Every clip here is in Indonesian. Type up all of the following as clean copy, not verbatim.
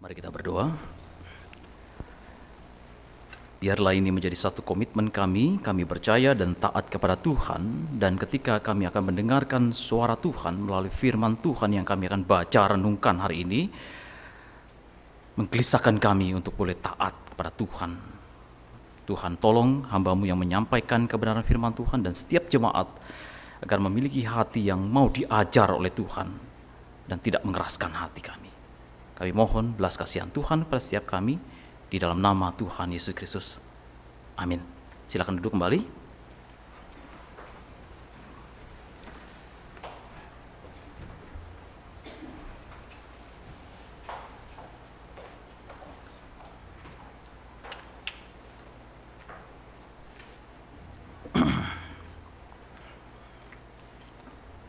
Mari kita berdoa. Biarlah ini menjadi satu komitmen kami percaya dan taat kepada Tuhan, dan ketika kami akan mendengarkan suara Tuhan melalui firman Tuhan yang kami akan baca renungkan hari ini, menggelisahkan kami untuk boleh taat kepada Tuhan. Tuhan, tolong hamba-Mu yang menyampaikan kebenaran firman Tuhan dan setiap jemaat agar memiliki hati yang mau diajar oleh Tuhan dan tidak mengeraskan hati kami. Kami mohon belas kasihan Tuhan pada setiap kami, di dalam nama Tuhan Yesus Kristus. Amin. Silakan duduk kembali.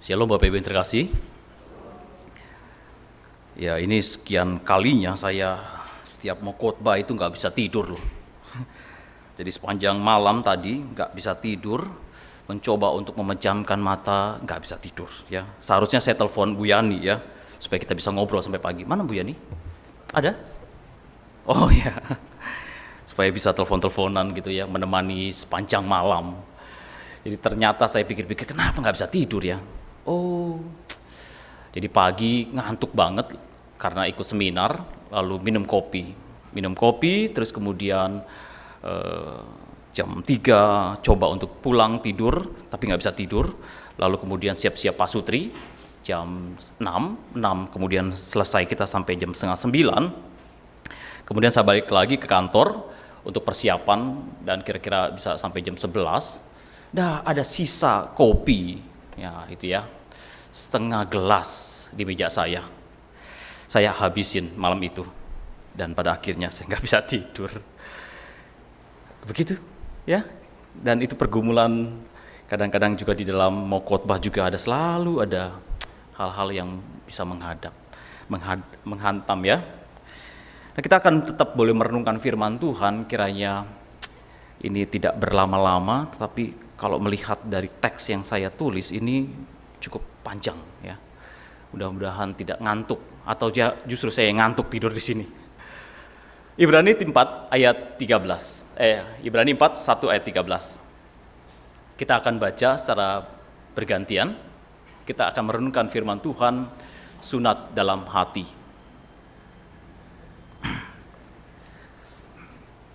Shalom Bapak Ibu yang terkasih. Ya, ini sekian kalinya saya setiap mau khotbah itu nggak bisa tidur loh. Jadi sepanjang malam tadi nggak bisa tidur, mencoba untuk memejamkan mata, nggak bisa tidur. Ya, seharusnya saya telepon Bu Yani ya, supaya kita bisa ngobrol sampai pagi. Mana Bu Yani? Ada? Oh ya, supaya bisa telepon-teleponan gitu ya, menemani sepanjang malam. Jadi ternyata saya pikir-pikir kenapa nggak bisa tidur ya? Oh, jadi pagi ngantuk banget karena ikut seminar, lalu minum kopi, terus kemudian jam 3 coba untuk pulang tidur, tapi nggak bisa tidur, lalu kemudian siap-siap pasutri, jam 6 kemudian selesai kita sampai jam setengah 9, kemudian saya balik lagi ke kantor untuk persiapan dan kira-kira bisa sampai jam 11, ada sisa kopi, ya itu ya, setengah gelas di meja saya habisin malam itu, dan pada akhirnya saya nggak bisa tidur. Begitu ya, dan itu pergumulan. Kadang-kadang juga di dalam mau khotbah juga selalu ada hal-hal yang bisa menghantam ya. Nah, kita akan tetap boleh merenungkan firman Tuhan, kiranya ini tidak berlama-lama, tetapi kalau melihat dari teks yang saya tulis ini cukup panjang ya. Mudah-mudahan tidak ngantuk, atau justru saya ngantuk tidur di sini. Ibrani 4 ayat 13. Ibrani 4 1 ayat 13. Kita akan baca secara bergantian. Kita akan merenungkan firman Tuhan, sunat dalam hati.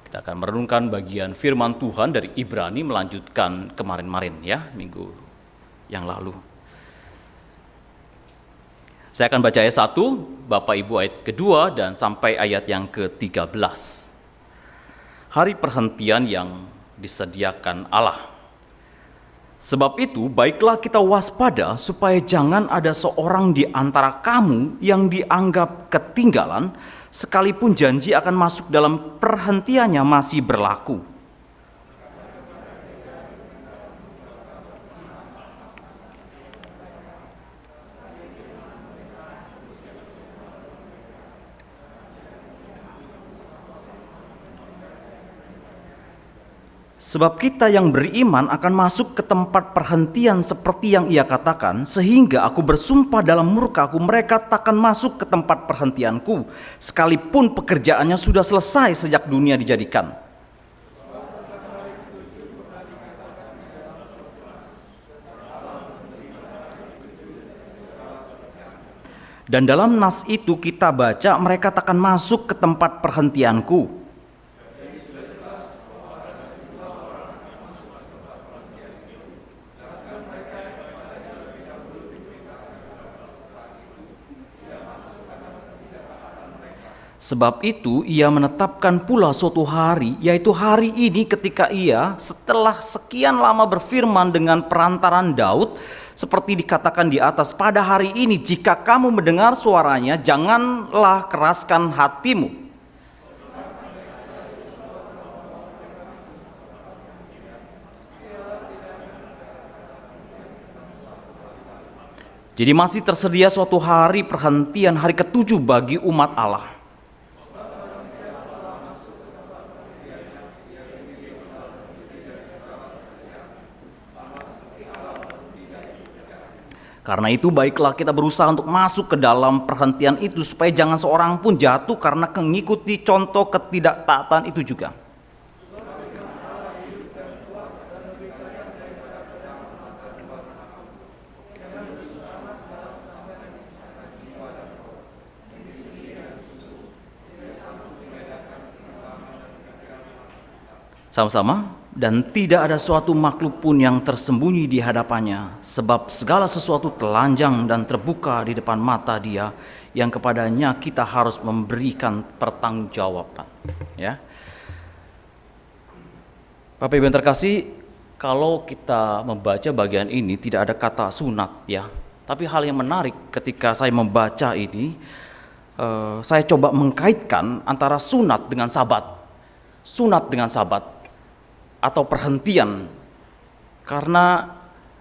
Kita akan merenungkan bagian firman Tuhan dari Ibrani, melanjutkan kemarin-marin ya, minggu yang lalu. Saya akan baca ayat 1, Bapak Ibu ayat kedua, dan sampai ayat yang ke-13. Hari perhentian yang disediakan Allah. Sebab itu, baiklah kita waspada supaya jangan ada seorang di antara kamu yang dianggap ketinggalan, sekalipun janji akan masuk dalam perhentiannya masih berlaku. Sebab kita yang beriman akan masuk ke tempat perhentian seperti yang ia katakan, sehingga aku bersumpah dalam murka-Ku, mereka takkan masuk ke tempat perhentianku, sekalipun pekerjaannya sudah selesai sejak dunia dijadikan. Dan dalam nas itu kita baca, mereka takkan masuk ke tempat perhentianku. Sebab itu ia menetapkan pula suatu hari, yaitu hari ini ketika ia setelah sekian lama berfirman dengan perantaran Daud, seperti dikatakan di atas, pada hari ini jika kamu mendengar suaranya, janganlah keraskan hatimu. Jadi masih tersedia suatu hari perhentian, hari ke-7 bagi umat Allah. Karena itu baiklah kita berusaha untuk masuk ke dalam perhentian itu supaya jangan seorang pun jatuh karena mengikuti contoh ketidaktaatan itu juga. Sama-sama. Dan tidak ada suatu makhluk pun yang tersembunyi di hadapannya, sebab segala sesuatu telanjang dan terbuka di depan mata Dia, yang kepadanya kita harus memberikan pertanggungjawaban. Ya, Bapak Ibu yang terkasih, kalau kita membaca bagian ini tidak ada kata sunat, ya. Tapi hal yang menarik ketika saya membaca ini, saya coba mengkaitkan antara sunat dengan sabat, sunat dengan sabat, atau perhentian, karena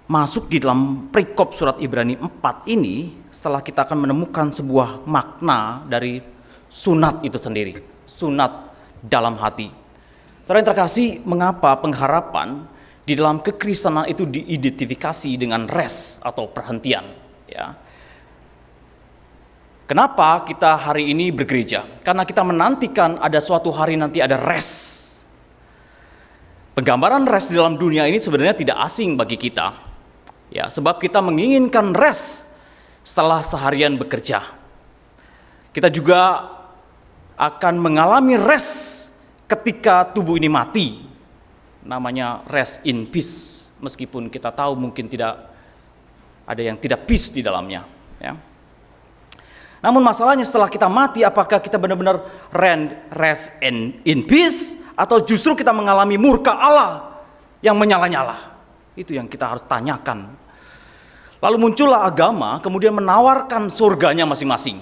masuk di dalam perikop surat Ibrani 4 ini, setelah kita akan menemukan sebuah makna dari sunat itu sendiri, sunat dalam hati. Saudara yang terkasih, mengapa pengharapan di dalam kekristenan itu diidentifikasi dengan rest atau perhentian? Ya. Kenapa kita hari ini bergereja? Karena kita menantikan ada suatu hari nanti ada rest. Penggambaran rest di dalam dunia ini sebenarnya tidak asing bagi kita. Ya, sebab kita menginginkan rest setelah seharian bekerja. Kita juga akan mengalami rest ketika tubuh ini mati. Namanya rest in peace. Meskipun kita tahu mungkin tidak ada yang tidak peace di dalamnya, ya. Namun masalahnya setelah kita mati, apakah kita benar-benar rest in peace, atau justru kita mengalami murka Allah yang menyala-nyala? Itu yang kita harus tanyakan. Lalu muncullah agama, kemudian menawarkan surganya masing-masing.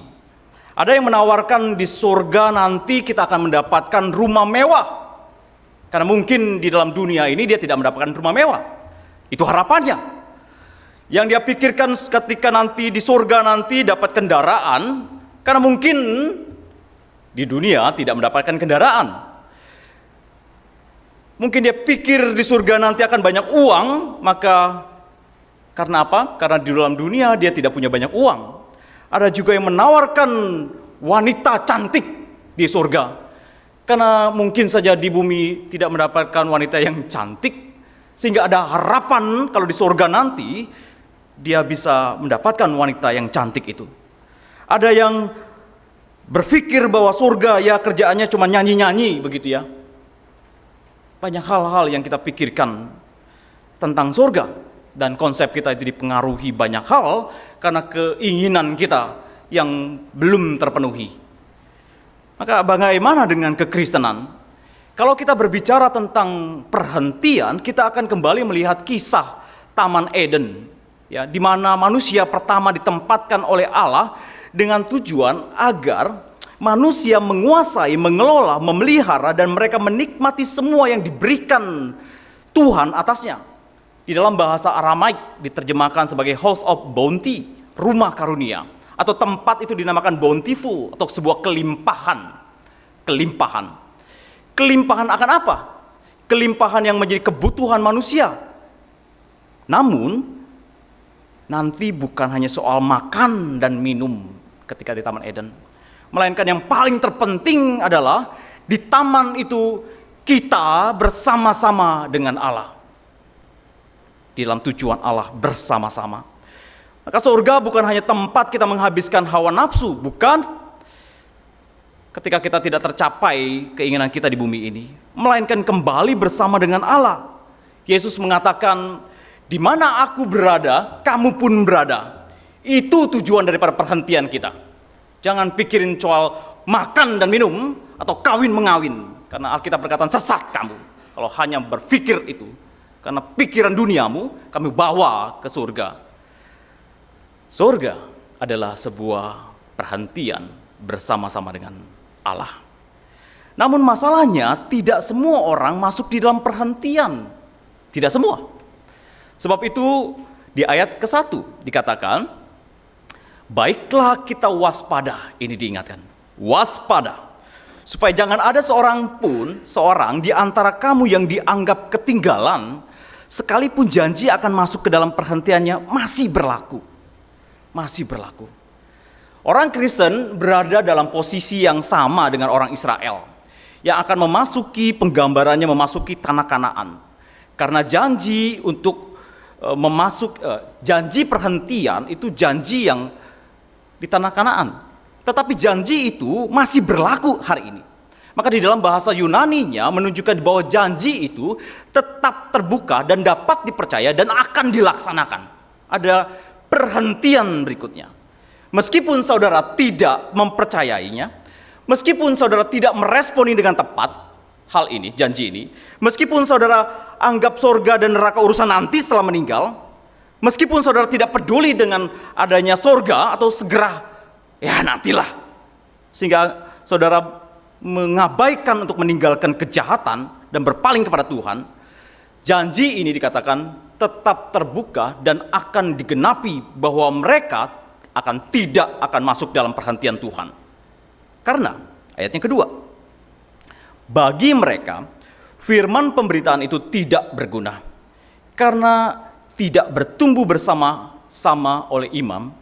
Ada yang menawarkan di surga nanti kita akan mendapatkan rumah mewah. Karena mungkin di dalam dunia ini dia tidak mendapatkan rumah mewah. Itu harapannya. Yang dia pikirkan ketika nanti di surga nanti dapat kendaraan, karena mungkin di dunia tidak mendapatkan kendaraan. Mungkin dia pikir di surga nanti akan banyak uang, maka karena apa? Karena di dalam dunia dia tidak punya banyak uang. Ada juga yang menawarkan wanita cantik di surga. Karena mungkin saja di bumi tidak mendapatkan wanita yang cantik, sehingga ada harapan kalau di surga nanti dia bisa mendapatkan wanita yang cantik itu. Ada yang berpikir bahwa surga ya kerjaannya cuma nyanyi-nyanyi begitu ya. Banyak hal-hal yang kita pikirkan tentang surga, dan konsep kita itu dipengaruhi banyak hal karena keinginan kita yang belum terpenuhi. Maka bagaimana dengan kekristenan? Kalau kita berbicara tentang perhentian, kita akan kembali melihat kisah Taman Eden, ya, di mana manusia pertama ditempatkan oleh Allah dengan tujuan agar manusia menguasai, mengelola, memelihara, dan mereka menikmati semua yang diberikan Tuhan atasnya. Di dalam bahasa Aramaik diterjemahkan sebagai house of bounty, rumah karunia, atau tempat itu dinamakan bountiful, atau sebuah kelimpahan. Kelimpahan akan apa? Kelimpahan yang menjadi kebutuhan manusia. Namun nanti bukan hanya soal makan dan minum ketika di Taman Eden, melainkan yang paling terpenting adalah di taman itu kita bersama-sama dengan Allah. Di dalam tujuan Allah bersama-sama. Maka surga bukan hanya tempat kita menghabiskan hawa nafsu, bukan. Ketika kita tidak tercapai keinginan kita di bumi ini, melainkan kembali bersama dengan Allah. Yesus mengatakan, di mana aku berada, kamu pun berada. Itu tujuan daripada perhentian kita. Jangan pikirin soal makan dan minum atau kawin mengawin. Karena Alkitab berkata sesat kamu kalau hanya berpikir itu. Karena pikiran duniamu kami bawa ke surga. Surga adalah sebuah perhentian bersama-sama dengan Allah. Namun masalahnya tidak semua orang masuk di dalam perhentian. Tidak semua. Sebab itu di ayat ke-1 dikatakan, baiklah kita waspada, ini diingatkan, waspada, supaya jangan ada seorang di antara kamu yang dianggap ketinggalan, sekalipun janji akan masuk ke dalam perhentiannya masih berlaku. masih berlaku. Orang Kristen berada dalam posisi yang sama dengan orang Israel yang akan memasuki penggambarannya memasuki tanah Kanaan. Karena janji untuk janji perhentian itu janji yang di tanah Kanaan. Tetapi janji itu masih berlaku hari ini. Maka di dalam bahasa Yunaninya menunjukkan bahwa janji itu tetap terbuka dan dapat dipercaya dan akan dilaksanakan. Ada perhentian berikutnya. Meskipun saudara tidak mempercayainya, meskipun saudara tidak meresponi dengan tepat hal ini, janji ini, meskipun saudara anggap sorga dan neraka urusan nanti setelah meninggal, meskipun saudara tidak peduli dengan adanya sorga atau segera, ya nantilah, sehingga saudara mengabaikan untuk meninggalkan kejahatan dan berpaling kepada Tuhan, janji ini dikatakan tetap terbuka dan akan digenapi bahwa mereka tidak akan masuk dalam perhentian Tuhan. Karena ayat yang kedua, bagi mereka firman pemberitaan itu tidak berguna karena tidak bertumbuh bersama-sama oleh iman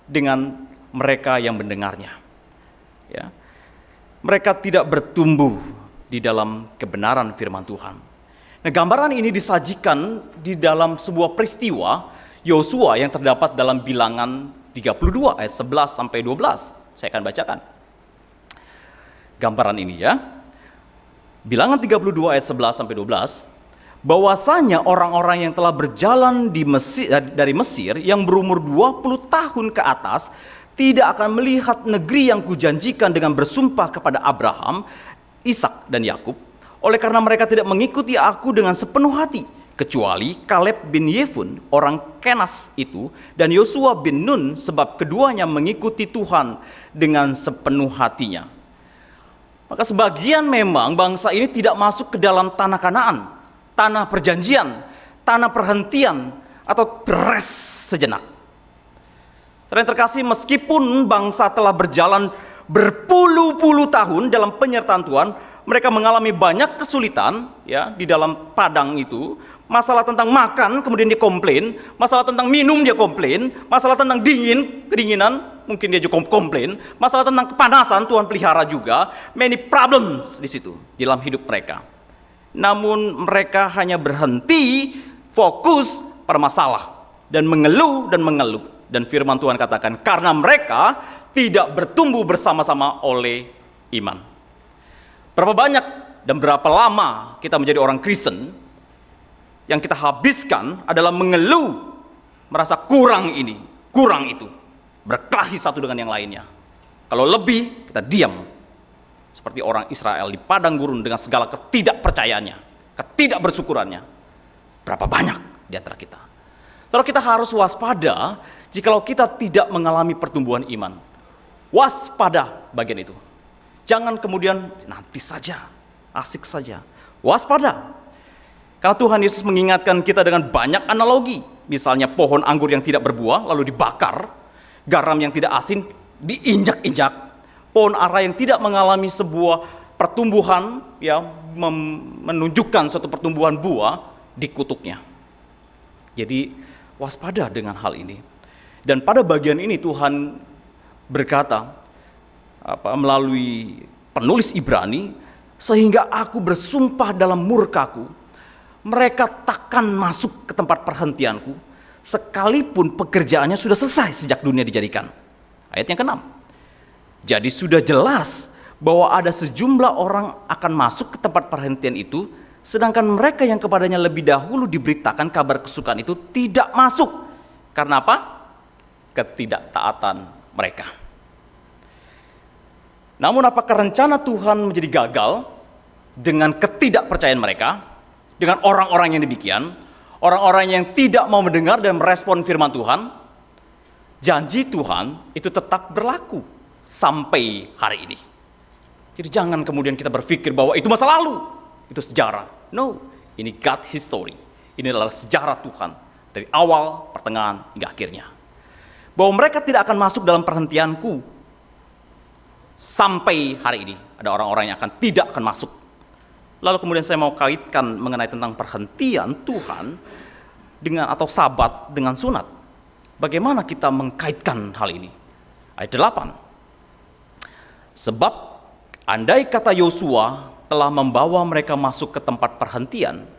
dengan mereka yang mendengarnya. Ya. Mereka tidak bertumbuh di dalam kebenaran firman Tuhan. Nah, gambaran ini disajikan di dalam sebuah peristiwa Yosua yang terdapat dalam Bilangan 32 ayat 11 sampai 12. Saya akan bacakan gambaran ini ya. Bilangan 32 ayat 11 sampai 12. Bahwasanya orang-orang yang telah berjalan dari Mesir yang berumur 20 tahun ke atas tidak akan melihat negeri yang kujanjikan dengan bersumpah kepada Abraham, Ishak dan Yakub, oleh karena mereka tidak mengikuti aku dengan sepenuh hati, kecuali Kaleb bin Yefun orang Kenas itu dan Yosua bin Nun, sebab keduanya mengikuti Tuhan dengan sepenuh hatinya. Maka sebagian memang bangsa ini tidak masuk ke dalam tanah Kanaan, tanah perjanjian, tanah perhentian atau beres sejenak. Saudara yang terkasih, meskipun bangsa telah berjalan berpuluh-puluh tahun dalam penyertaan Tuhan, mereka mengalami banyak kesulitan ya di dalam padang itu. Masalah tentang makan kemudian dia komplain, masalah tentang minum dia komplain, masalah tentang kedinginan mungkin dia juga komplain, masalah tentang kepanasan Tuhan pelihara juga, many problems di situ di dalam hidup mereka. Namun mereka hanya berhenti fokus pada masalah dan mengeluh. Dan firman Tuhan katakan karena mereka tidak bertumbuh bersama-sama oleh iman. Berapa banyak dan berapa lama kita menjadi orang Kristen yang kita habiskan adalah mengeluh, merasa kurang ini, kurang itu, berkelahi satu dengan yang lainnya. Kalau lebih, kita diam. Seperti orang Israel di padang gurun dengan segala ketidakpercayaannya, ketidakbersyukurannya. Berapa banyak di antara kita. Kalau kita harus waspada jikalau kita tidak mengalami pertumbuhan iman. Waspada bagian itu. Jangan kemudian nanti saja, asik saja. Waspada. Karena Tuhan Yesus mengingatkan kita dengan banyak analogi. Misalnya pohon anggur yang tidak berbuah lalu dibakar, garam yang tidak asin diinjak-injak, pohon ara yang tidak mengalami sebuah pertumbuhan ya menunjukkan suatu pertumbuhan buah dikutuknya. Jadi waspada dengan hal ini. Dan pada bagian ini Tuhan berkata melalui penulis Ibrani, sehingga aku bersumpah dalam murkaku, mereka takkan masuk ke tempat perhentianku sekalipun pekerjaannya sudah selesai sejak dunia dijadikan. Ayat yang ke-6. Jadi sudah jelas bahwa ada sejumlah orang akan masuk ke tempat perhentian itu, sedangkan mereka yang kepadanya lebih dahulu diberitakan kabar kesukaan itu tidak masuk. Karena apa? Ketidaktaatan mereka. Namun apakah rencana Tuhan menjadi gagal dengan ketidakpercayaan mereka? Dengan orang-orang yang demikian, orang-orang yang tidak mau mendengar dan merespon firman Tuhan, janji Tuhan itu tetap berlaku sampai hari ini. Jadi jangan kemudian kita berpikir bahwa itu masa lalu, itu sejarah. No, ini God history. Ini adalah sejarah Tuhan dari awal, pertengahan, hingga akhirnya. Bahwa mereka tidak akan masuk dalam perhentianku sampai hari ini. Ada orang-orang yang tidak akan masuk. Lalu kemudian saya mau kaitkan mengenai tentang perhentian Tuhan dengan atau sabat dengan sunat. Bagaimana kita mengkaitkan hal ini? Ayat 8. Sebab andai kata Yosua telah membawa mereka masuk ke tempat perhentian,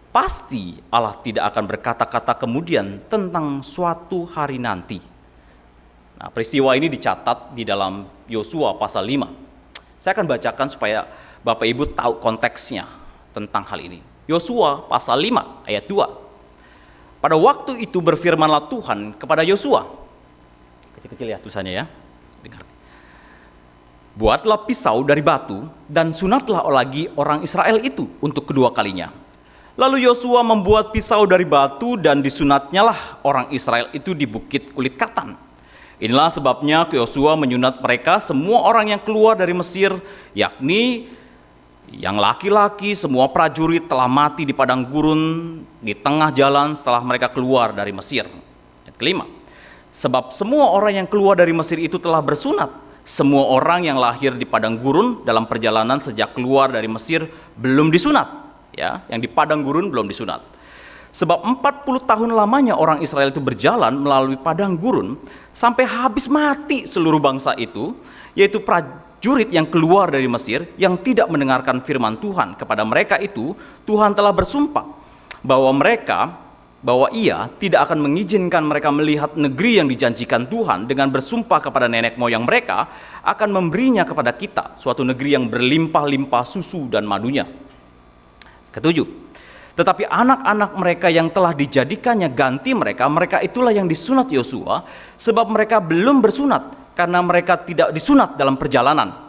pasti Allah tidak akan berkata-kata kemudian tentang suatu hari nanti. Nah, peristiwa ini dicatat di dalam Yosua pasal 5. Saya akan bacakan supaya Bapak Ibu tahu konteksnya tentang hal ini. Yosua pasal 5 ayat 2. Pada waktu itu berfirmanlah Tuhan kepada Yosua. Kecil-kecil ya tulisannya ya. Dengar. Buatlah pisau dari batu dan sunatlah lagi orang Israel itu untuk kedua kalinya. Lalu Yosua membuat pisau dari batu dan disunatnyalah orang Israel itu di bukit kulit katan. Inilah sebabnya Yosua menyunat mereka semua orang yang keluar dari Mesir, yakni yang laki-laki semua prajurit telah mati di padang gurun di tengah jalan setelah mereka keluar dari Mesir. Ayat kelima. Sebab semua orang yang keluar dari Mesir itu telah bersunat. Semua orang yang lahir di padang gurun dalam perjalanan sejak keluar dari Mesir belum disunat. Ya, yang di padang gurun belum disunat. Sebab 40 tahun lamanya orang Israel itu berjalan melalui padang gurun sampai habis mati seluruh bangsa itu, yaitu prajurit yang keluar dari Mesir yang tidak mendengarkan firman Tuhan. Kepada mereka itu Tuhan telah bersumpah bahwa Ia tidak akan mengizinkan mereka melihat negeri yang dijanjikan Tuhan, dengan bersumpah kepada nenek moyang mereka akan memberinya kepada kita, suatu negeri yang berlimpah-limpah susu dan madunya. Ketujuh, tetapi anak-anak mereka yang telah dijadikannya ganti mereka itulah yang disunat Yosua, sebab mereka belum bersunat karena mereka tidak disunat dalam perjalanan.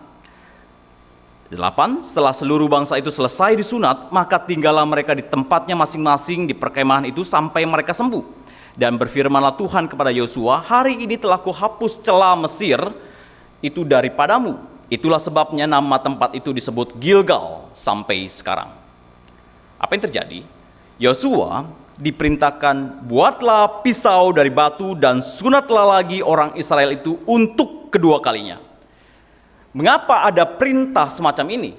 8. Setelah seluruh bangsa itu selesai disunat, maka tinggallah mereka di tempatnya masing-masing di perkemahan itu sampai mereka sembuh. Dan berfirmanlah Tuhan kepada Yosua, hari ini telah kuhapus celah Mesir itu daripadamu. Itulah sebabnya nama tempat itu disebut Gilgal sampai sekarang. Apa yang terjadi? Yosua diperintahkan, buatlah pisau dari batu dan sunatlah lagi orang Israel itu untuk kedua kalinya. Mengapa ada perintah semacam ini?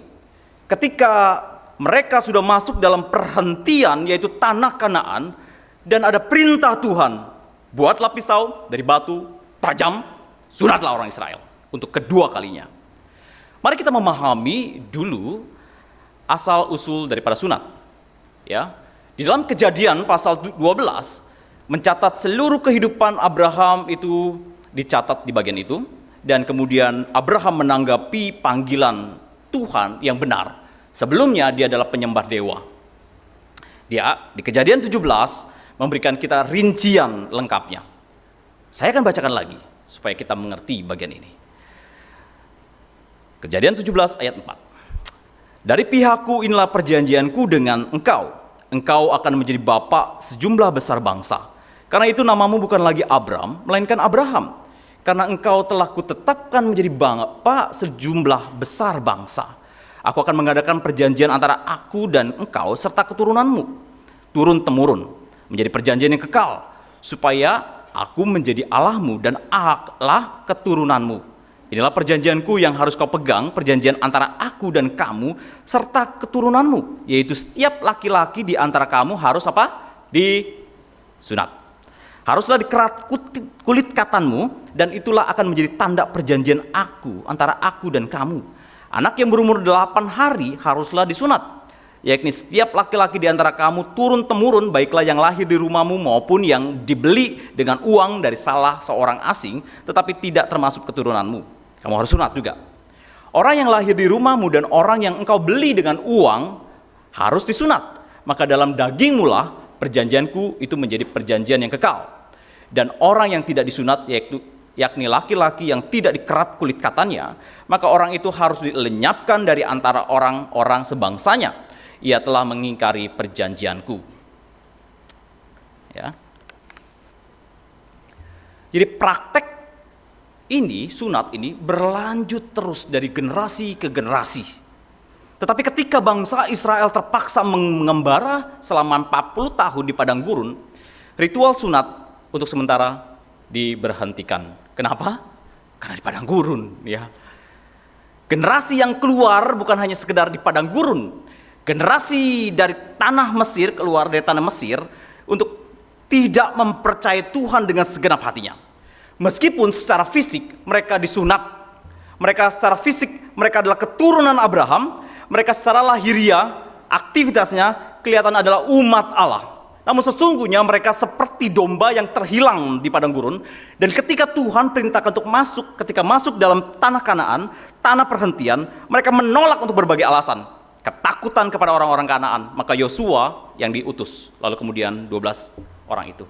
Ketika mereka sudah masuk dalam perhentian, yaitu tanah Kanaan, dan ada perintah Tuhan, buatlah pisau dari batu tajam, sunatlah orang Israel untuk kedua kalinya. Mari kita memahami dulu asal usul daripada sunat. Ya, di dalam Kejadian pasal 12 mencatat seluruh kehidupan Abraham itu dicatat di bagian itu, dan kemudian Abraham menanggapi panggilan Tuhan yang benar. Sebelumnya dia adalah penyembah dewa. Dia di Kejadian 17 memberikan kita rincian lengkapnya. Saya akan bacakan lagi supaya kita mengerti bagian ini. Kejadian 17 ayat 4. Dari pihakku inilah perjanjianku dengan engkau. Engkau akan menjadi bapa sejumlah besar bangsa. Karena itu namamu bukan lagi Abram, melainkan Abraham. Karena engkau telah kutetapkan menjadi bapa sejumlah besar bangsa. Aku akan mengadakan perjanjian antara aku dan engkau serta keturunanmu, turun-temurun, menjadi perjanjian yang kekal, supaya aku menjadi Allahmu dan Allah keturunanmu. Inilah perjanjianku yang harus kau pegang, perjanjian antara aku dan kamu serta keturunanmu, yaitu setiap laki-laki di antara kamu harus apa? Disunat. Haruslah dikerat kulit katanmu, dan itulah akan menjadi tanda perjanjian aku antara aku dan kamu. Anak yang berumur 8 hari haruslah disunat, yakni setiap laki-laki di antara kamu turun-temurun, baiklah yang lahir di rumahmu maupun yang dibeli dengan uang dari salah seorang asing, tetapi tidak termasuk keturunanmu. Kamu harus sunat juga. Orang yang lahir di rumahmu dan orang yang engkau beli dengan uang harus disunat. Maka dalam dagingmu lah perjanjianku itu menjadi perjanjian yang kekal. Dan orang yang tidak disunat, yakni laki-laki yang tidak dikerat kulit katanya, maka orang itu harus dilenyapkan dari antara orang-orang sebangsanya. Ia telah mengingkari perjanjianku. Ya. Jadi praktek ini, sunat ini berlanjut terus dari generasi ke generasi. Tetapi ketika bangsa Israel terpaksa mengembara selama 40 tahun di padang gurun, ritual sunat untuk sementara diberhentikan. Kenapa? Karena di padang gurun, ya. Generasi yang keluar bukan hanya sekedar di padang gurun. Generasi dari tanah Mesir, keluar dari tanah Mesir untuk tidak mempercayai Tuhan dengan segenap hatinya. Meskipun secara fisik mereka disunat, mereka secara fisik mereka adalah keturunan Abraham, mereka secara lahiriah, aktivitasnya kelihatan adalah umat Allah. Namun sesungguhnya mereka seperti domba yang terhilang di padang gurun. Dan ketika Tuhan perintahkan untuk ketika masuk dalam tanah Kanaan, tanah perhentian, mereka menolak untuk berbagai alasan. Ketakutan kepada orang-orang Kanaan. Maka Yosua yang diutus, lalu kemudian 12 orang itu.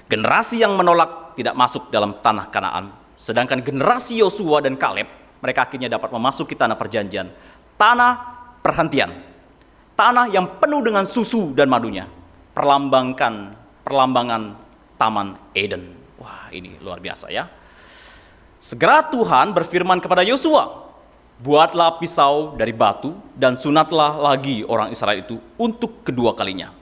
Generasi yang menolak tidak masuk dalam tanah Kanaan. Sedangkan generasi Yosua dan Kaleb, mereka akhirnya dapat memasuki tanah perjanjian. Tanah perhentian. Tanah yang penuh dengan susu dan madunya. Perlambangan Taman Eden. Wah, ini luar biasa ya. Segera Tuhan berfirman kepada Yosua, buatlah pisau dari batu dan sunatlah lagi orang Israel itu untuk kedua kalinya.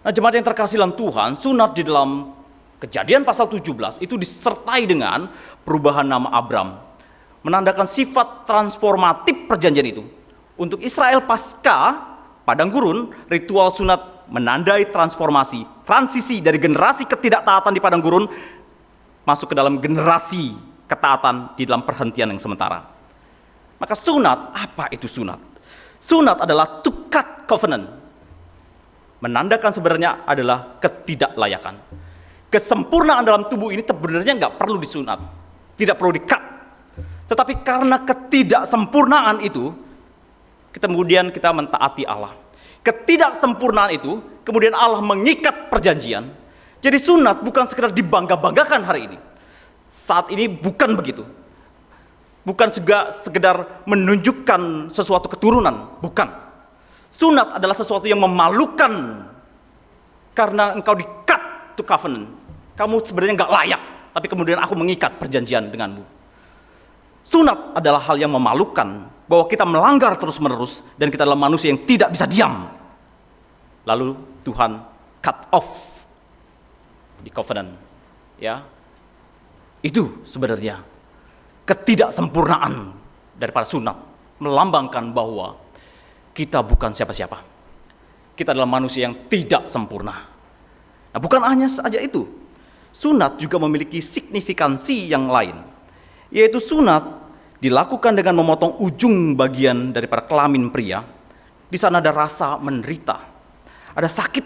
Nah, jemaat yang terkasih dalam Tuhan, sunat di dalam Kejadian pasal 17 itu disertai dengan perubahan nama Abram, menandakan sifat transformatif perjanjian itu. Untuk Israel pasca padang gurun, ritual sunat menandai transisi dari generasi ketidaktaatan di padang gurun masuk ke dalam generasi ketaatan di dalam perhentian yang sementara. Maka sunat, apa itu sunat? Sunat adalah to cut covenant. Menandakan sebenarnya adalah ketidaklayakan. Kesempurnaan dalam tubuh ini sebenarnya nggak perlu disunat, tidak perlu di-cut. Tetapi karena ketidaksempurnaan itu, kemudian kita mentaati Allah. Ketidaksempurnaan itu, kemudian Allah mengikat perjanjian. Jadi sunat bukan sekedar dibangga-banggakan hari ini. Saat ini bukan begitu. Bukan juga sekedar menunjukkan sesuatu keturunan, bukan. Sunat adalah sesuatu yang memalukan karena engkau di-cut to covenant. Kamu sebenarnya nggak layak, tapi kemudian aku mengikat perjanjian denganmu. Sunat adalah hal yang memalukan, bahwa kita melanggar terus-menerus dan kita adalah manusia yang tidak bisa diam. Lalu Tuhan cut off di covenant, ya. Itu sebenarnya ketidaksempurnaan daripada sunat, melambangkan bahwa kita bukan siapa-siapa. Kita adalah manusia yang tidak sempurna. Nah, bukan hanya saja itu. Sunat juga memiliki signifikansi yang lain, yaitu sunat dilakukan dengan memotong ujung bagian daripada kelamin pria. Di sana ada rasa menderita, ada sakit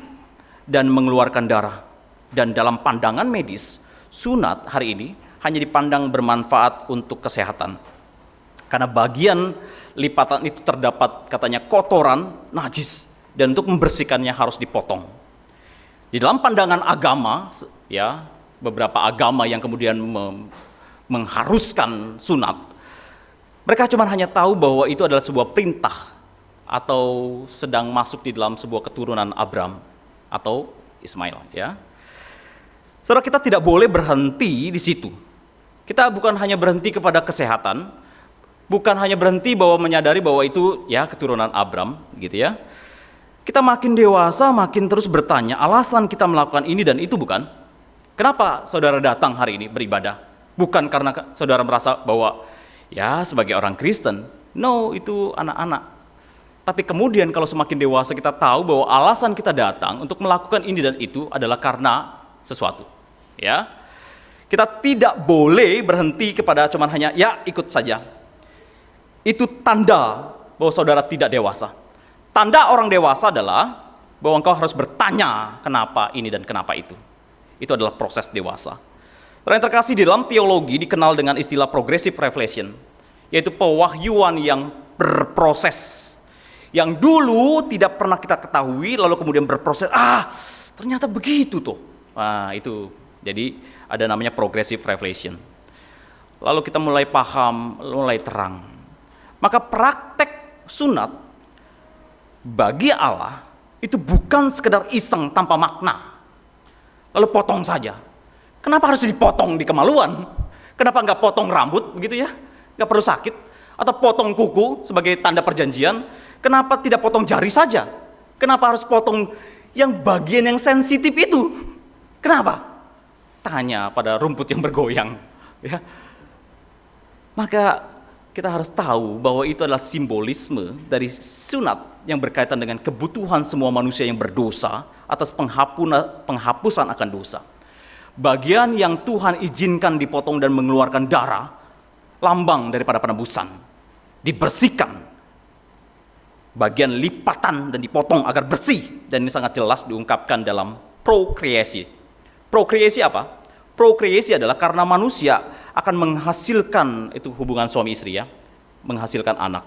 dan mengeluarkan darah. Dan dalam pandangan medis, sunat hari ini hanya dipandang bermanfaat untuk kesehatan. Karena bagian lipatan itu terdapat katanya kotoran, najis, dan untuk membersihkannya harus dipotong. Di dalam pandangan agama, ya, beberapa agama yang kemudian mengharuskan sunat, mereka cuma hanya tahu bahwa itu adalah sebuah perintah atau sedang masuk di dalam sebuah keturunan Abram atau Ismail, ya. Saudara, kita tidak boleh berhenti di situ. Kita bukan hanya berhenti kepada kesehatan, bukan hanya berhenti bahwa menyadari bahwa itu ya keturunan Abram, gitu ya. Kita makin dewasa, makin terus bertanya alasan kita melakukan ini dan itu, bukan? Kenapa saudara datang hari ini beribadah? Bukan karena saudara merasa bahwa ya sebagai orang Kristen, no, itu anak-anak. Tapi kemudian kalau semakin dewasa kita tahu bahwa alasan kita datang untuk melakukan ini dan itu adalah karena sesuatu, ya. Kita tidak boleh berhenti kepada cuman hanya ya ikut saja. Itu tanda bahwa saudara tidak dewasa. Tanda orang dewasa adalah bahwa engkau harus bertanya kenapa ini dan kenapa itu. Itu adalah proses dewasa. Yang terkasih, di dalam teologi dikenal dengan istilah progressive revelation, yaitu pewahyuan yang berproses. Yang dulu tidak pernah kita ketahui, lalu kemudian berproses, ternyata begitu tuh. Nah, itu. Jadi ada namanya progressive revelation. Lalu kita mulai paham, mulai terang. Maka praktek sunat bagi Allah itu bukan sekedar iseng tanpa makna. Lalu potong saja. Kenapa harus dipotong di kemaluan? Kenapa nggak potong rambut begitu ya? Nggak perlu sakit. Atau potong kuku sebagai tanda perjanjian. Kenapa tidak potong jari saja? Kenapa harus potong yang bagian yang sensitif itu? Kenapa? Tanya pada rumput yang bergoyang. Ya. Maka kita harus tahu bahwa itu adalah simbolisme dari sunat yang berkaitan dengan kebutuhan semua manusia yang berdosa atas penghapusan akan dosa. Bagian yang Tuhan izinkan dipotong dan mengeluarkan darah, lambang daripada penebusan, dibersihkan. Bagian lipatan dan dipotong agar bersih, dan ini sangat jelas diungkapkan dalam prokreasi. Prokreasi apa? Prokreasi adalah karena manusia akan menghasilkan, itu hubungan suami istri ya, menghasilkan anak.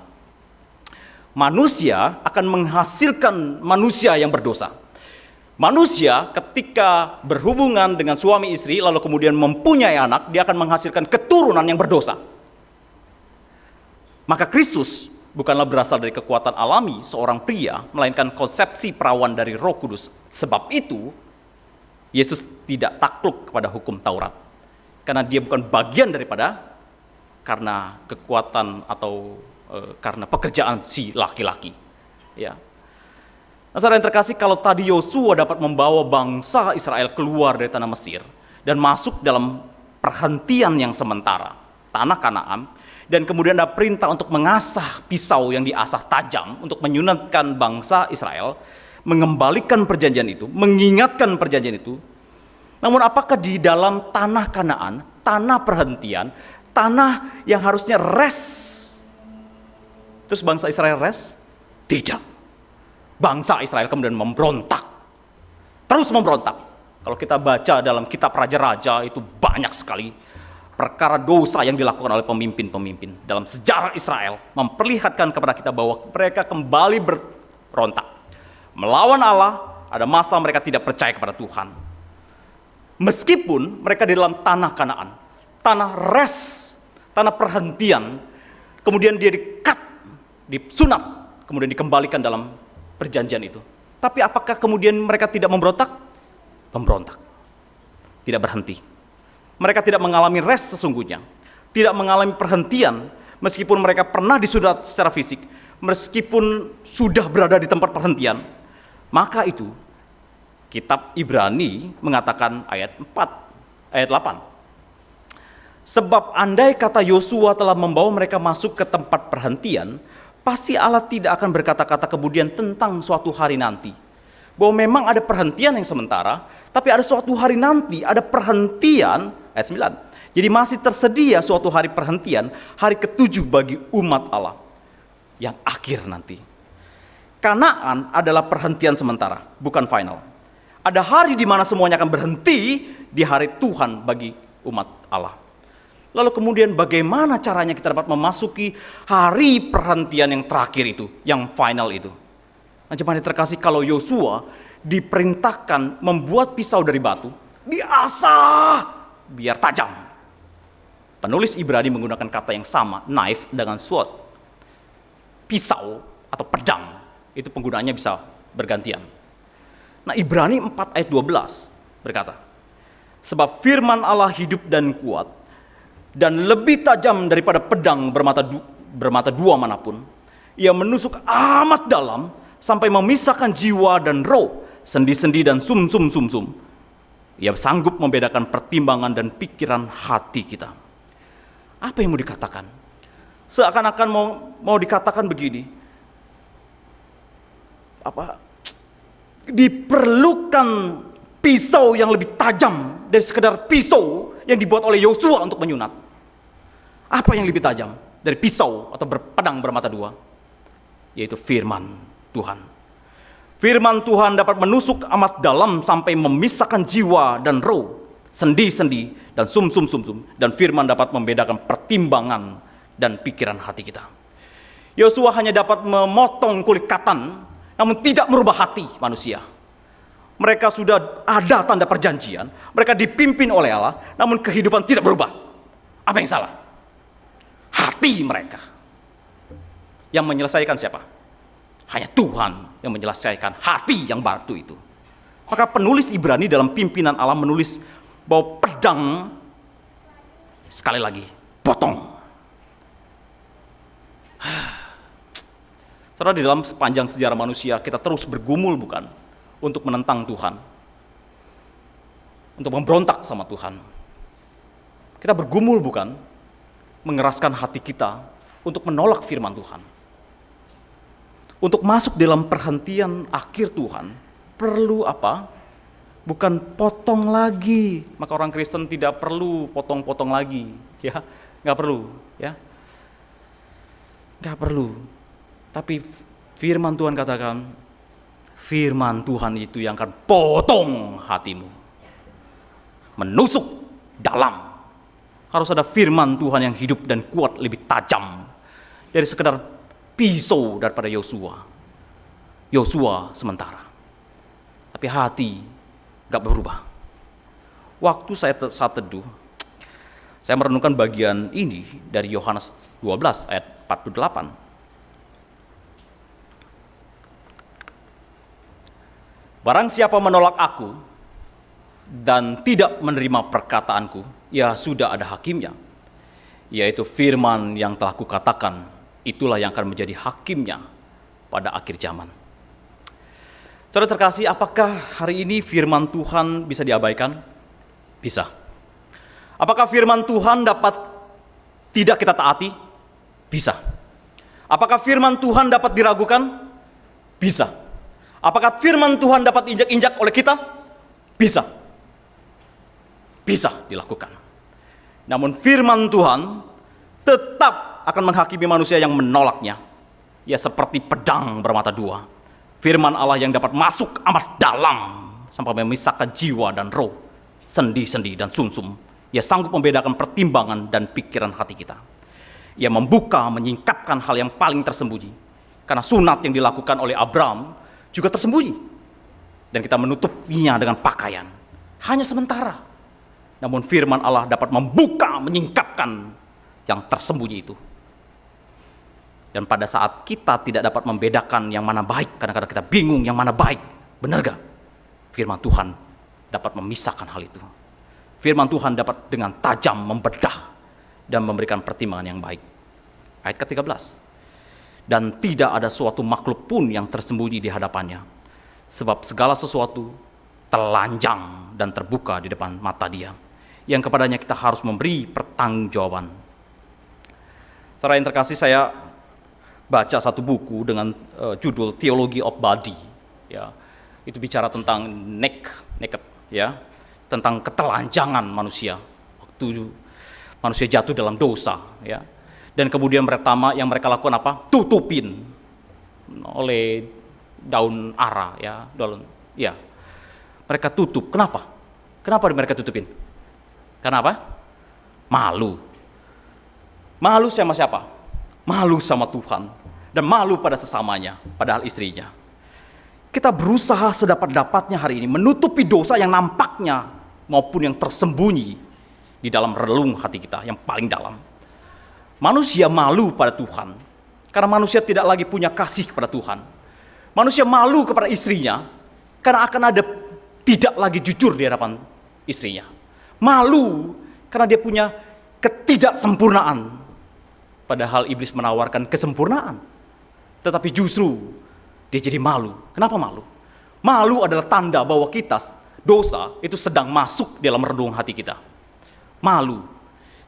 Manusia akan menghasilkan manusia yang berdosa. Manusia ketika berhubungan dengan suami istri lalu kemudian mempunyai anak, dia akan menghasilkan keturunan yang berdosa. Maka Kristus bukanlah berasal dari kekuatan alami seorang pria, melainkan konsepsi perawan dari Roh Kudus. Sebab itu Yesus tidak takluk kepada hukum Taurat, karena dia bukan bagian daripada, karena kekuatan atau karena pekerjaan si laki-laki. Ya. Nah, saudara yang terkasih, kalau tadi Yosua dapat membawa bangsa Israel keluar dari tanah Mesir dan masuk dalam perhentian yang sementara, tanah Kanaan, dan kemudian ada perintah untuk mengasah pisau yang diasah tajam untuk menyunatkan bangsa Israel, mengembalikan perjanjian itu, mengingatkan perjanjian itu. Namun apakah di dalam tanah Kanaan, tanah perhentian, tanah yang harusnya rest, terus bangsa Israel rest? Tidak. Bangsa Israel kemudian memberontak, terus memberontak. Kalau kita baca dalam kitab Raja-Raja, itu banyak sekali perkara dosa yang dilakukan oleh pemimpin-pemimpin dalam sejarah Israel, memperlihatkan kepada kita bahwa mereka kembali berontak, melawan Allah. Ada masa mereka tidak percaya kepada Tuhan. Meskipun mereka di dalam tanah Kanaan, tanah rest, tanah perhentian, kemudian dia di-cut, disunat, kemudian dikembalikan dalam perjanjian itu. Tapi apakah kemudian mereka tidak memberontak? Memberontak. Tidak berhenti. Mereka tidak mengalami rest sesungguhnya. Tidak mengalami perhentian, meskipun mereka pernah disunat secara fisik, meskipun sudah berada di tempat perhentian. Maka itu kitab Ibrani mengatakan ayat 8. Sebab andai kata Yosua telah membawa mereka masuk ke tempat perhentian, pasti Allah tidak akan berkata-kata kemudian tentang suatu hari nanti. Bahwa memang ada perhentian yang sementara, tapi ada suatu hari nanti, ada perhentian, ayat 9. Jadi masih tersedia suatu hari perhentian, hari ke-7 bagi umat Allah, yang akhir nanti. Kanaan adalah perhentian sementara, bukan final. Ada hari di mana semuanya akan berhenti, di hari Tuhan bagi umat Allah. Lalu kemudian bagaimana caranya kita dapat memasuki hari perhentian yang terakhir itu, yang final itu? Nah, jemaat yang terkasih, kalau Yosua diperintahkan membuat pisau dari batu, diasah biar tajam. Penulis Ibrani menggunakan kata yang sama, knife dengan sword. Pisau atau pedang, itu penggunaannya bisa bergantian. Nah, Ibrani 4 ayat 12 berkata, sebab firman Allah hidup dan kuat, dan lebih tajam daripada pedang bermata dua manapun. Ia menusuk amat dalam, sampai memisahkan jiwa dan roh, sendi-sendi dan sum-sum. Ia sanggup membedakan pertimbangan dan pikiran hati kita. Apa yang mau dikatakan? Seakan-akan mau dikatakan begini. Diperlukan pisau yang lebih tajam dari sekedar pisau yang dibuat oleh Yosua untuk menyunat. Apa yang lebih tajam dari pisau atau pedang bermata dua? Yaitu firman Tuhan. Firman Tuhan dapat menusuk amat dalam sampai memisahkan jiwa dan roh, sendi-sendi dan sum-sum. Dan firman dapat membedakan pertimbangan dan pikiran hati kita. Yosua hanya dapat memotong kulit katan, namun tidak merubah hati manusia. Mereka sudah ada tanda perjanjian, mereka dipimpin oleh Allah, namun kehidupan tidak berubah. Apa yang salah? Hati mereka. Yang menyelesaikan siapa? Hanya Tuhan yang menyelesaikan hati yang batu itu. Maka penulis Ibrani dalam pimpinan Allah menulis bahwa pedang, sekali lagi, potong. Saudara, di dalam sepanjang sejarah manusia, kita terus bergumul bukan? Untuk menentang Tuhan. Untuk memberontak sama Tuhan. Kita bergumul bukan? Mengeraskan hati kita untuk menolak firman Tuhan. Untuk masuk dalam perhentian akhir Tuhan, perlu apa? Bukan potong lagi. Maka orang Kristen tidak perlu potong-potong lagi, ya, nggak perlu, ya, nggak perlu. Tapi firman Tuhan katakan, firman Tuhan itu yang akan potong hatimu, menusuk dalam. Harus ada firman Tuhan yang hidup dan kuat, lebih tajam dari sekedar pisau daripada Yosua. Yosua sementara, tapi hati gak berubah. Waktu saya saat teduh, saya merenungkan bagian ini dari Yohanes 12 ayat 48. Barang siapa menolak aku dan tidak menerima perkataanku, ya sudah ada hakimnya, yaitu firman yang telah kukatakan, itulah yang akan menjadi hakimnya pada akhir zaman. Saudara terkasih, apakah hari ini firman Tuhan bisa diabaikan? Bisa. Apakah firman Tuhan dapat tidak kita taati? Bisa. Apakah firman Tuhan dapat diragukan? Bisa. Apakah firman Tuhan dapat injak-injak oleh kita? Bisa. Bisa dilakukan. Namun firman Tuhan tetap akan menghakimi manusia yang menolaknya. Ya seperti pedang bermata dua. Firman Allah yang dapat masuk amat dalam sampai memisahkan jiwa dan roh, sendi-sendi dan sumsum. Ia sanggup membedakan pertimbangan dan pikiran hati kita. Ia membuka, menyingkapkan hal yang paling tersembunyi. Karena sunat yang dilakukan oleh Abraham juga tersembunyi. Dan kita menutupinya dengan pakaian. Hanya sementara. Namun firman Allah dapat membuka, menyingkapkan yang tersembunyi itu. Dan pada saat kita tidak dapat membedakan yang mana baik, kadang-kadang kita bingung yang mana baik, benar gak? Firman Tuhan dapat memisahkan hal itu. Firman Tuhan dapat dengan tajam membedah dan memberikan pertimbangan yang baik. Ayat ke-13. Dan tidak ada suatu makhluk pun yang tersembunyi di hadapannya, sebab segala sesuatu telanjang dan terbuka di depan mata Dia, yang kepadanya kita harus memberi pertanggungjawaban. Saudara yang terkasih, saya baca satu buku dengan judul Theology of Body, ya. Itu bicara tentang naked, ya, tentang ketelanjangan manusia waktu manusia jatuh dalam dosa, ya. Dan kemudian yang mereka lakukan apa? Tutupin oleh daun ara, ya, daun, ya. Mereka tutup. Kenapa? Kenapa mereka tutupin? Karena apa? Malu. Malu sama siapa? Malu sama Tuhan, dan malu pada sesamanya, padahal istrinya. Kita berusaha sedapat-dapatnya hari ini menutupi dosa yang nampaknya maupun yang tersembunyi di dalam relung hati kita yang paling dalam. Manusia malu pada Tuhan karena manusia tidak lagi punya kasih kepada Tuhan. Manusia malu kepada istrinya karena akan ada tidak lagi jujur di hadapan istrinya. Malu karena dia punya ketidaksempurnaan. Padahal iblis menawarkan kesempurnaan. Tetapi justru dia jadi malu. Kenapa malu? Malu adalah tanda bahwa kita, dosa itu sedang masuk dalam relung hati kita. Malu.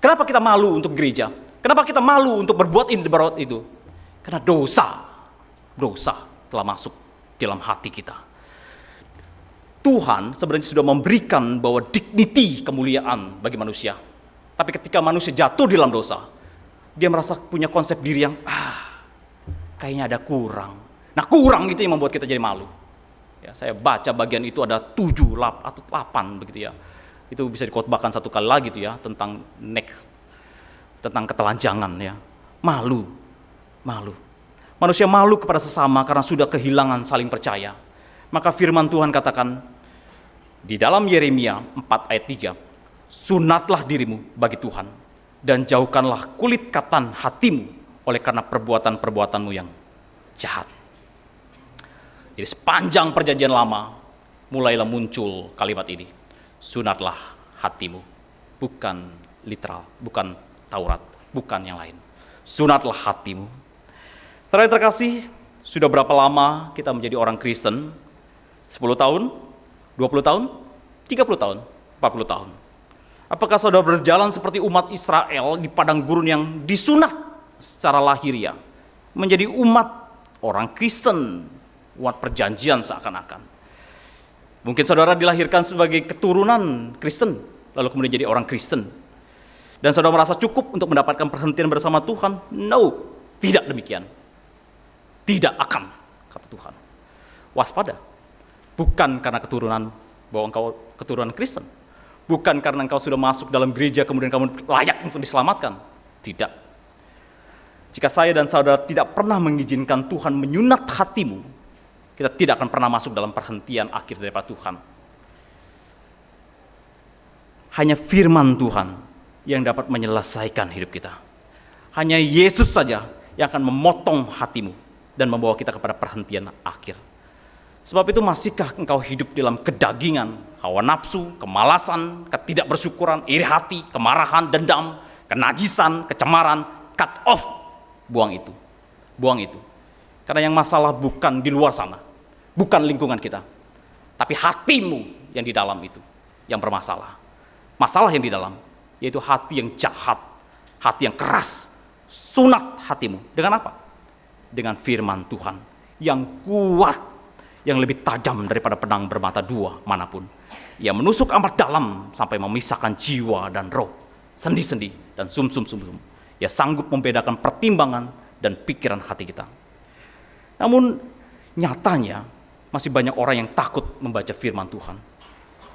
Kenapa kita malu untuk gereja? Kenapa kita malu untuk berbuat ini, berbuat itu? Karena dosa telah masuk dalam hati kita. Tuhan sebenarnya sudah memberikan bahwa dignity, kemuliaan bagi manusia. Tapi ketika manusia jatuh dalam dosa, dia merasa punya konsep diri yang kayaknya ada kurang. Nah, kurang itu yang membuat kita jadi malu. Ya, saya baca bagian itu ada 7 atau 8 begitu ya. Itu bisa dikhotbahkan satu kali lagi tuh ya, tentang tentang ketelanjangan ya. Malu. Manusia malu kepada sesama karena sudah kehilangan saling percaya. Maka firman Tuhan katakan di dalam Yeremia 4 ayat 3, sunatlah dirimu bagi Tuhan dan jauhkanlah kulit katan hatimu oleh karena perbuatan-perbuatanmu yang jahat. Jadi sepanjang perjanjian lama mulailah muncul kalimat ini. Sunatlah hatimu. Bukan literal, bukan Taurat, bukan yang lain. Sunatlah hatimu. Saudara terkasih, sudah berapa lama kita menjadi orang Kristen? 10 tahun? 20 tahun? 30 tahun? 40 tahun? Apakah saudara berjalan seperti umat Israel di padang gurun yang disunat secara lahiriah, menjadi umat orang Kristen, umat perjanjian seakan-akan. Mungkin saudara dilahirkan sebagai keturunan Kristen, lalu kemudian jadi orang Kristen. Dan saudara merasa cukup untuk mendapatkan perhentian bersama Tuhan? No, tidak demikian. Tidak akan, kata Tuhan. Waspada. Bukan karena keturunan, bahwa engkau keturunan Kristen. Bukan karena engkau sudah masuk dalam gereja kemudian kamu layak untuk diselamatkan. Tidak. Jika saya dan saudara tidak pernah mengizinkan Tuhan menyunat hatimu, kita tidak akan pernah masuk dalam perhentian akhir daripada Tuhan. Hanya firman Tuhan yang dapat menyelesaikan hidup kita. Hanya Yesus saja yang akan memotong hatimu dan membawa kita kepada perhentian akhir. Sebab itu masihkah engkau hidup dalam kedagingan, hawa nafsu, kemalasan, ketidakbersyukuran, iri hati, kemarahan, dendam, kenajisan, kecemaran? Cut off. Buang itu. Buang itu. Karena yang masalah bukan di luar sana, bukan lingkungan kita, tapi hatimu yang di dalam itu yang bermasalah. Masalah yang di dalam, yaitu hati yang jahat, hati yang keras. Sunat hatimu. Dengan apa? Dengan firman Tuhan yang kuat, yang lebih tajam daripada pedang bermata dua manapun. Ia menusuk amat dalam sampai memisahkan jiwa dan roh, sendi-sendi dan sumsum. Ia sanggup membedakan pertimbangan dan pikiran hati kita. Namun nyatanya masih banyak orang yang takut membaca firman Tuhan.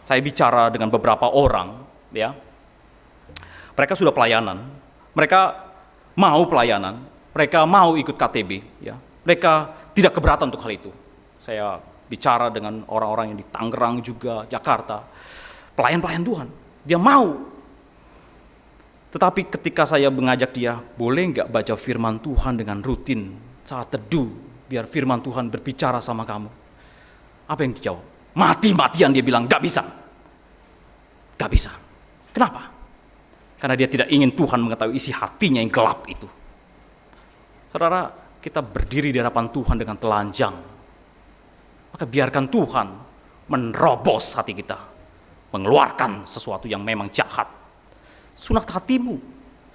Saya bicara dengan beberapa orang, ya. Mereka sudah pelayanan, mereka mau pelayanan, mereka mau ikut KTB, ya. Mereka tidak keberatan untuk hal itu. Saya bicara dengan orang-orang yang di Tangerang juga, Jakarta, pelayan-pelayan Tuhan, dia mau. Tetapi ketika saya mengajak dia, boleh nggak baca firman Tuhan dengan rutin saat teduh, biar firman Tuhan berbicara sama kamu? Apa yang dijawab? Mati-matian dia bilang, nggak bisa. Nggak bisa. Kenapa? Karena dia tidak ingin Tuhan mengetahui isi hatinya yang gelap itu. Saudara, kita berdiri di hadapan Tuhan dengan telanjang. Maka biarkan Tuhan menerobos hati kita, mengeluarkan sesuatu yang memang jahat. Sunat hatimu,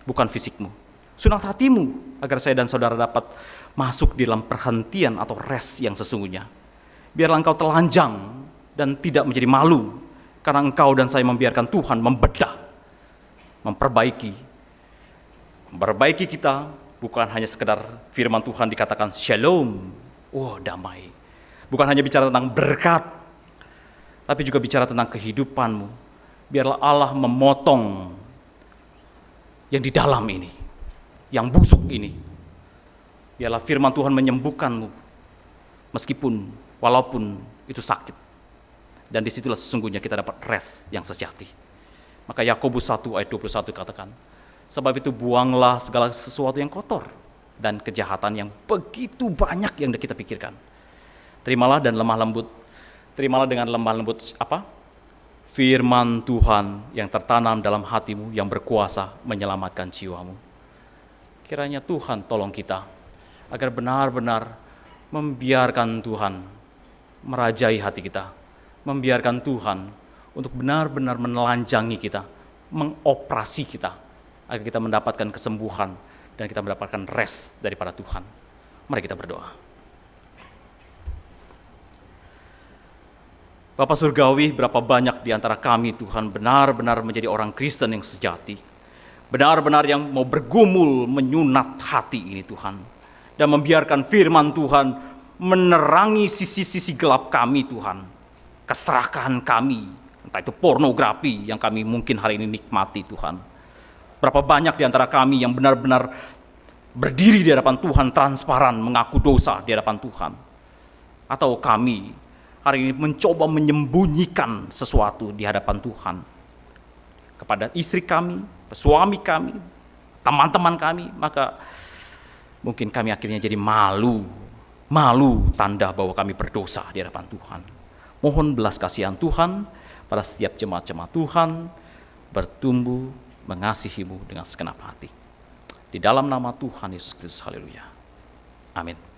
bukan fisikmu. Sunat hatimu, agar saya dan saudara dapat masuk di dalam perhentian atau rest yang sesungguhnya. Biarlah engkau telanjang dan tidak menjadi malu, karena engkau dan saya membiarkan Tuhan membedah, memperbaiki kita. Bukan hanya sekedar firman Tuhan dikatakan shalom, damai. Bukan hanya bicara tentang berkat, tapi juga bicara tentang kehidupanmu. Biarlah Allah memotong yang di dalam ini, yang busuk ini. Biarlah firman Tuhan menyembuhkanmu, meskipun walaupun itu sakit. Dan disitulah sesungguhnya kita dapat rest yang sejati. Maka Yakobus 1 ayat 21 katakan, sebab itu buanglah segala sesuatu yang kotor dan kejahatan yang begitu banyak yang kita pikirkan. Terimalah dengan lemah lembut apa? Firman Tuhan yang tertanam dalam hatimu yang berkuasa menyelamatkan jiwamu. Kiranya Tuhan tolong kita agar benar-benar membiarkan Tuhan merajai hati kita, membiarkan Tuhan untuk benar-benar menelanjangi kita, mengoperasi kita, agar kita mendapatkan kesembuhan dan kita mendapatkan rest daripada Tuhan. Mari kita berdoa. Bapa Surgawi, berapa banyak di antara kami Tuhan benar-benar menjadi orang Kristen yang sejati. Benar-benar yang mau bergumul menyunat hati ini Tuhan. Dan membiarkan firman Tuhan menerangi sisi-sisi gelap kami Tuhan. Keserakahan kami, entah itu pornografi yang kami mungkin hari ini nikmati Tuhan. Berapa banyak di antara kami yang benar-benar berdiri di hadapan Tuhan transparan mengaku dosa di hadapan Tuhan. Atau kami hari ini mencoba menyembunyikan sesuatu di hadapan Tuhan kepada istri kami, suami kami, teman-teman kami, maka mungkin kami akhirnya jadi malu tanda bahwa kami berdosa di hadapan Tuhan. Mohon belas kasihan Tuhan pada setiap jemaat-jemaat Tuhan bertumbuh mengasihimu dengan segenap hati. Di dalam nama Tuhan Yesus Kristus, haleluya. Amin.